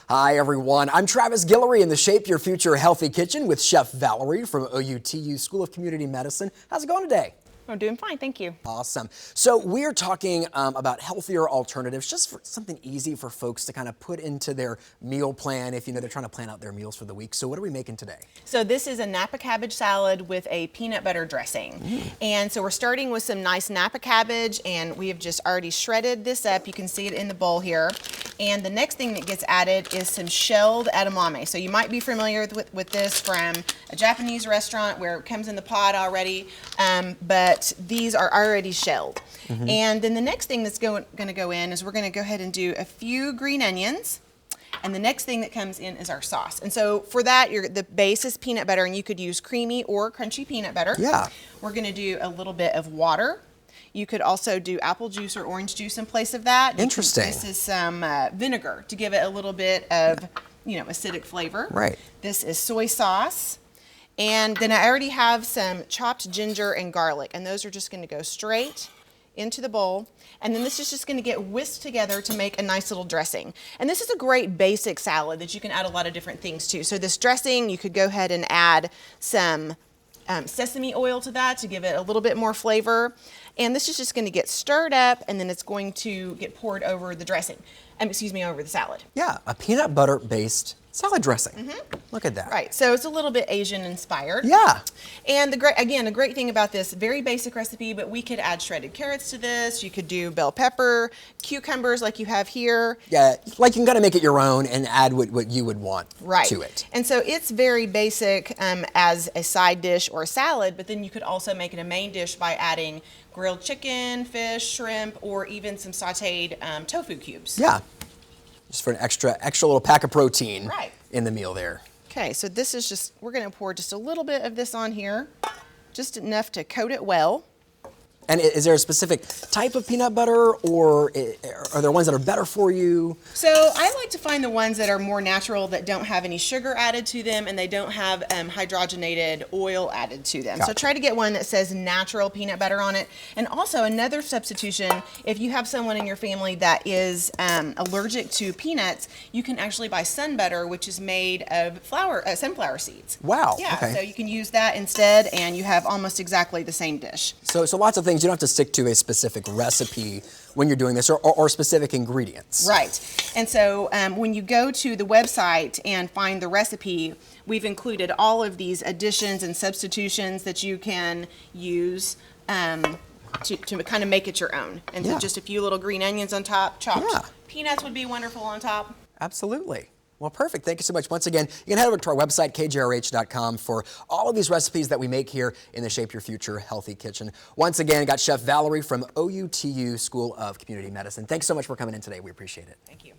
Hi everyone, I'm Travis Guillory in the Shape Your Future Healthy Kitchen with Chef Valerie from OUTU School of Community Medicine. How's it going today? I'm doing fine, thank you. Awesome. So we're talking about healthier alternatives, just for something easy for folks to kind of put into their meal plan if they're trying to plan out their meals for the week. So what are we making today? So this is a Napa Cabbage salad with a peanut butter dressing. And so we're starting with some nice Napa Cabbage, and we have just already shredded this up. You can see it in the bowl here. And the next thing that gets added is some shelled edamame. So you might be familiar with this from a Japanese restaurant where it comes in the pot already, but these are already shelled. And then the next thing that's going to go in is we're going to go ahead and do a few green onions. And the next thing that comes in is our sauce. And so for that, the base is peanut butter, and you could use creamy or crunchy peanut butter. Yeah. We're going to do a little bit of water. You could also do apple juice or orange juice in place of that. Interesting. This is some vinegar to give it a little bit of, acidic flavor. Right. This is soy sauce. And then I already have some chopped ginger and garlic, and those are just going to go straight into the bowl. And then this is just going to get whisked together to make a nice little dressing. And this is a great basic salad that you can add a lot of different things to. So this dressing, you could go ahead and add some sesame oil to that to give it a little bit more flavor. And this is just going to get stirred up, and then it's going to get poured over the dressing. Over the salad. Yeah, a peanut butter based salad dressing. Look at that. Right, so it's a little bit Asian inspired. Yeah. And the great thing about this, very basic recipe, but we could add shredded carrots to this. You could do bell pepper, cucumbers like you have here. Yeah, like you can kind of make it your own and add what you would want to it. And so it's very basic as a side dish or a salad, but then you could also make it a main dish by adding grilled chicken, fish, shrimp, or even some sauteed tofu cubes. Yeah, just for an extra little pack of protein in the meal there. Okay, so this is we're going to pour just a little bit of this on here, just enough to coat it well. And is there a specific type of peanut butter, or are there ones that are better for you? So I like to find the ones that are more natural, that don't have any sugar added to them, and they don't have hydrogenated oil added to them. So try to get one that says natural peanut butter on it. And also another substitution, if you have someone in your family that is allergic to peanuts, you can actually buy sun butter, which is made of sunflower seeds. Wow. Yeah, okay. So you can use that instead, and you have almost exactly the same dish. So lots of things. You don't have to stick to a specific recipe when you're doing this, or specific ingredients. Right. And so when you go to the website and find the recipe, we've included all of these additions and substitutions that you can use to kind of make it your own. And so just a few little green onions on top, chopped peanuts would be wonderful on top. Absolutely. Well, perfect. Thank you so much. Once again, you can head over to our website, KJRH.com, for all of these recipes that we make here in the Shape Your Future Healthy Kitchen. Once again, got Chef Valerie from OUTU School of Community Medicine. Thanks so much for coming in today. We appreciate it. Thank you.